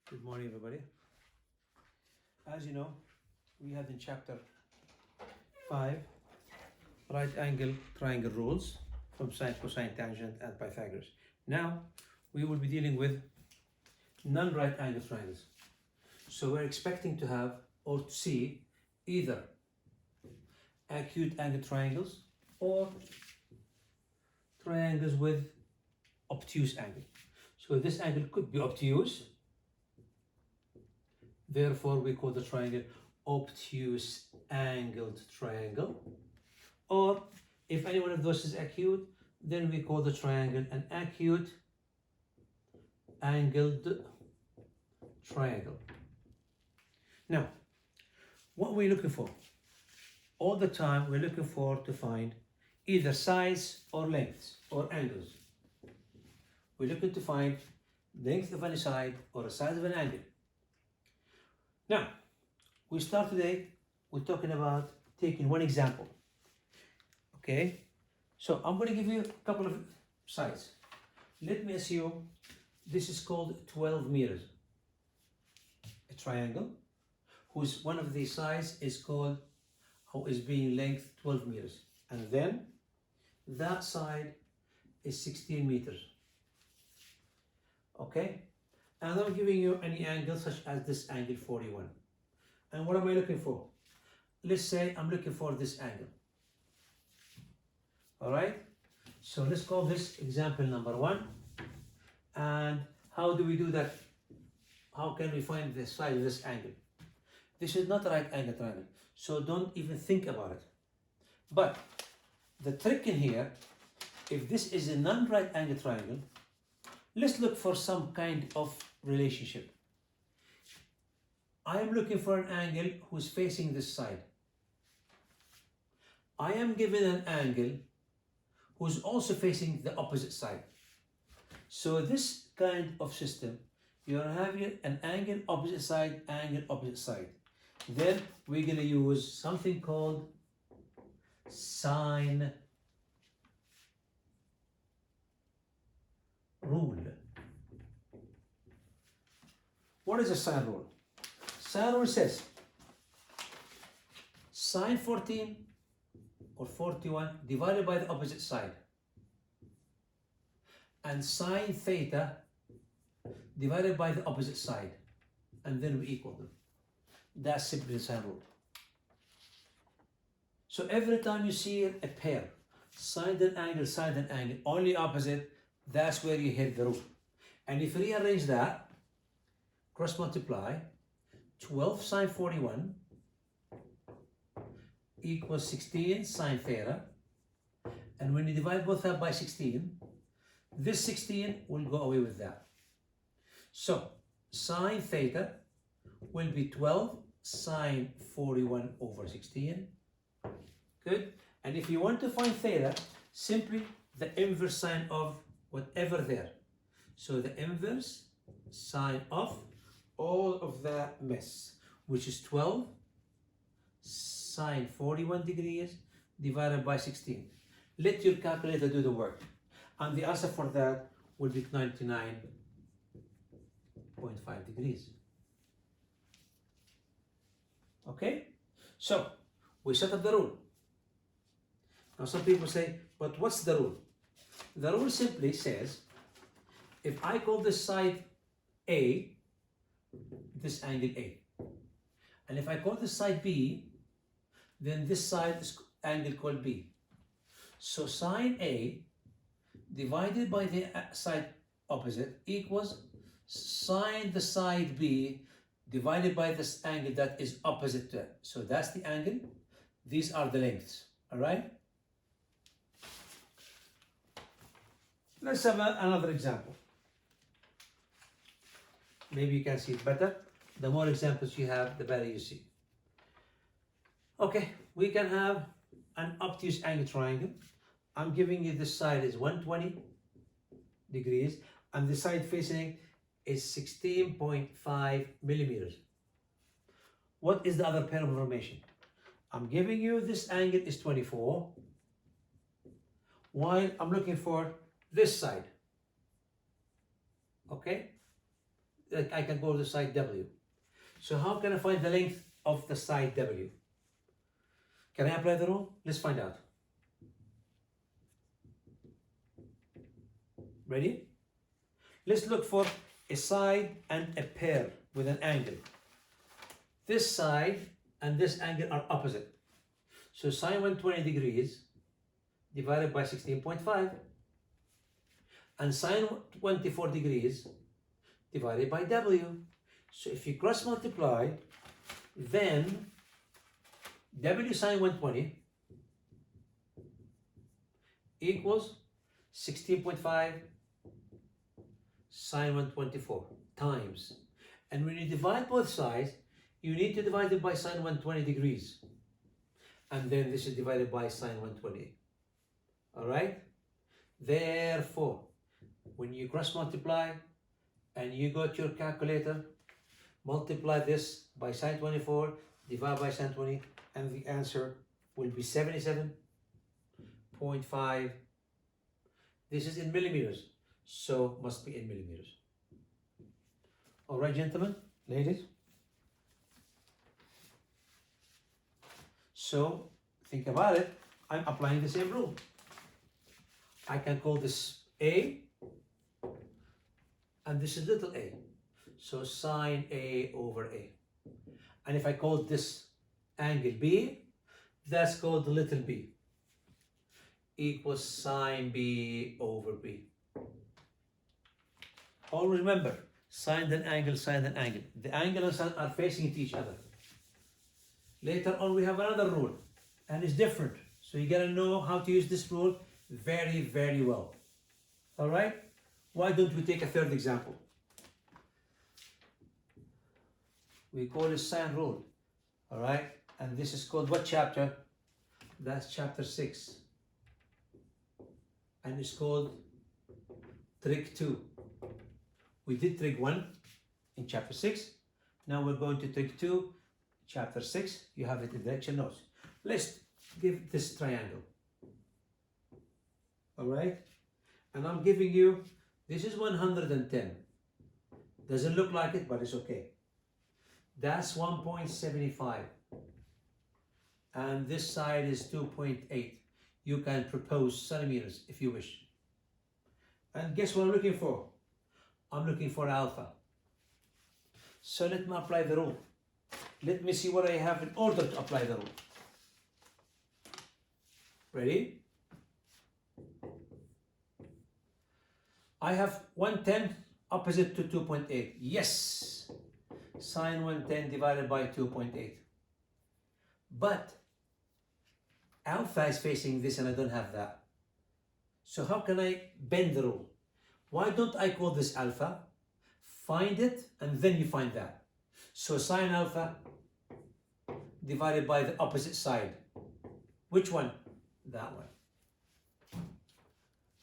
Good morning, everybody. As you know, we have in chapter 5 right angle triangle rules from sine, cosine, tangent, and Pythagoras. Now we will be dealing with non-right angle triangles. So we're expecting to have or to see either acute angle triangles or triangles with obtuse angle. So this angle could be obtuse. Therefore, we call the triangle obtuse angled triangle. Or if any one of those is acute, then we call the triangle an acute angled triangle. Now, what are we looking for? All the time we're looking for to find either sides or lengths or angles. We're looking to find length of any side or a size of an angle. Now, we start today with talking about taking one example. Okay, so I'm going to give you a couple of sides. Let me assume this is called 12 meters. A triangle whose one of the sides is called, or is being length 12 meters. And then that side is 16 meters. Okay? And I'm giving you any angle such as this angle 41. And what am I looking for? Let's say I'm looking for this angle. Alright? So let's call this example number 1. And how do we do that? How can we find the side of this angle? This is not a right angle triangle, so don't even think about it. But the trick in here, if this is a non-right angle triangle, let's look for some kind of relationship. I am looking for an angle who's facing this side. I am given an angle who's also facing the opposite side. So this kind of system, you're having an angle opposite side, angle opposite side. Then we're going to use something called sine rule. What is a sine rule? Sine rule says sine 14 or 41 divided by the opposite side and sine theta divided by the opposite side, and then we equal them. That's simply the sine rule. So every time you see a pair, sine and angle, only opposite, that's where you hit the rule. And if you rearrange that, cross multiply, 12 sine 41 equals 16 sine theta. And when you divide both up by 16, this 16 will go away with that. So sine theta will be 12 sine 41 over 16. Good. And if you want to find theta, simply the inverse sine of whatever there. So the inverse sine of all of that mess, which is 12 sine 41 degrees divided by 16. Let your calculator do the work. And the answer for that will be 99.5 degrees. Okay? So, we set up the rule. Now some people say, but what's the rule? The rule simply says, if I call this side A, this angle A. And if I call this side B, then this side is angle called B. So sine A divided by the side opposite equals sine the side B divided by this angle that is opposite to it. So that's the angle. These are the lengths. All right? Let's have another example. Maybe you can see it better. The more examples you have, the better you see. Okay, we can have an obtuse angle triangle. I'm giving you this side is 120 degrees and the side facing is 16.5 millimeters. What is the other pair of information? I'm giving you this angle is 24, while I'm looking for this side. Okay? I can call the side W. So how can I find the length of the side W? Can I apply the rule? Let's find out. Ready? Let's look for a side and a pair with an angle. This side and this angle are opposite. So sine 120 degrees divided by 16.5 and sine 24 degrees divided by W. So if you cross multiply, then W sine 120 equals 16.5 sine 124 times. And when you divide both sides, you need to divide it by sine 120 degrees. And then this is divided by sine 120. All right? Therefore, when you cross multiply and you go to your calculator, multiply this by sine 24, divide by sine 20, and the answer will be 77.5. This is in millimeters, so must be in millimeters. All right, gentlemen, ladies. So think about it. I'm applying the same rule. I can call this A, and this is little a. So sine A over A. And if I call this angle B, that's called little b, equals sine B over B. Always remember, sine and angle, sine and angle. The angle and sine are facing each other. Later on we have another rule, and it's different. So you gotta know how to use this rule very, very well. All right? Why don't we take a third example? We call it sine rule. All right? And this is called what chapter? That's chapter 6. And it's called Trig2. We did Trig 1 in chapter 6. Now we're going to Trig 2, chapter 6. You have it in the lecture notes. Let's give this triangle. All right? And I'm giving you, this is 110. Doesn't look like it, but it's okay. That's 1.75. And this side is 2.8. You can propose centimeters if you wish. And guess what I'm looking for? I'm looking for alpha. So let me apply the rule. Let me see what I have in order to apply the rule. Ready? I have 110 opposite to 2.8. Yes! Sine 110 divided by 2.8. But alpha is facing this and I don't have that. So how can I bend the rule? Why don't I call this alpha, find it, and then you find that. So sine alpha divided by the opposite side. Which one? That one.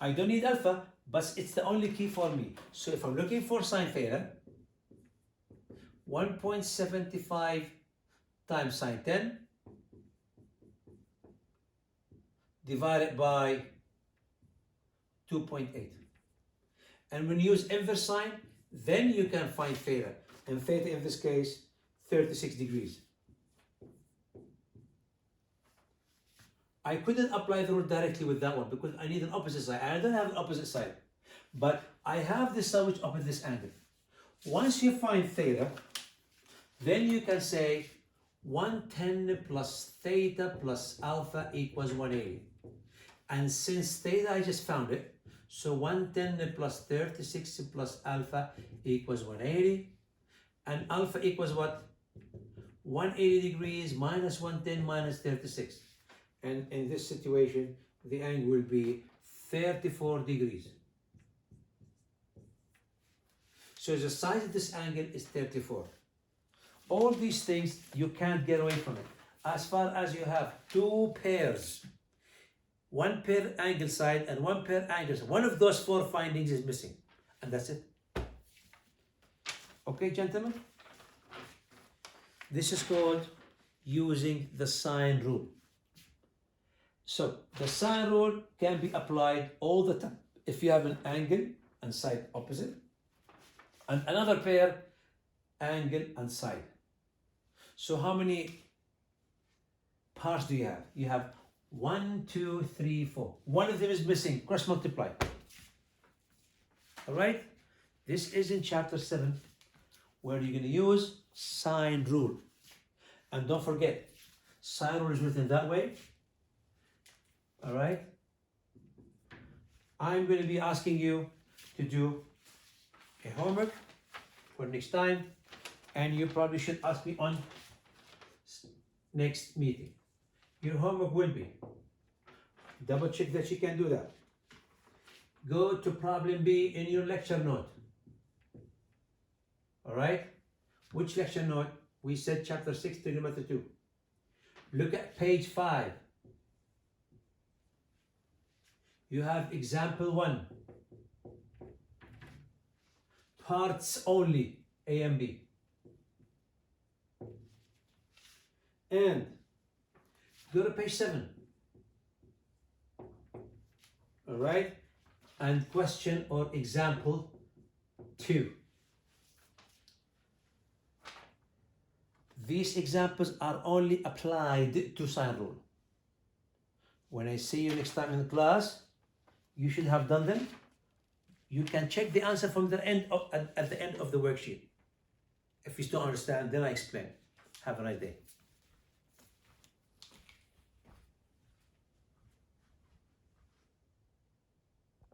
I don't need alpha, but it's the only key for me. So if I'm looking for sine theta, 1.75 times sine 10 divided by 2.8. And when you use inverse sine, then you can find theta. And theta in this case, 36 degrees. I couldn't apply the rule directly with that one because I need an opposite side. I don't have an opposite side. But I have this side which opposite this angle. Once you find theta, then you can say 110 plus theta plus alpha equals 180. And since theta I just found it, so 110 plus 36 plus alpha equals 180. And alpha equals what? 180 degrees minus 110 minus 36. And in this situation, the angle will be 34 degrees. So the size of this angle is 34. All these things, you can't get away from it. As far as you have two pairs, one pair angle side and one pair angle side, one of those four findings is missing. And that's it. Okay, gentlemen? This is called using the sine rule. So the sine rule can be applied all the time. If you have an angle and side opposite, and another pair angle and side. So how many parts do you have? You have 1, 2, 3, 4. One of them is missing. Cross multiply. All right? This is in chapter 7, where you're going to use sine rule. And don't forget, sine rule is written that way. All right? I'm going to be asking you to do a homework for next time, and you probably should ask me on next meeting. Your homework will be, double check that you can do that. Go to problem B in your lecture note. All right? Which lecture note? We said chapter 6, trigonometry 2. Look at page 5. You have example 1. Parts only, A and B. And go to page 7. All right? And question or example 2. These examples are only applied to sine rule. When I see you next time in class, you should have done them. You can check the answer from the end of, at the end of the worksheet. If you don't understand, then I explain. Have a nice day.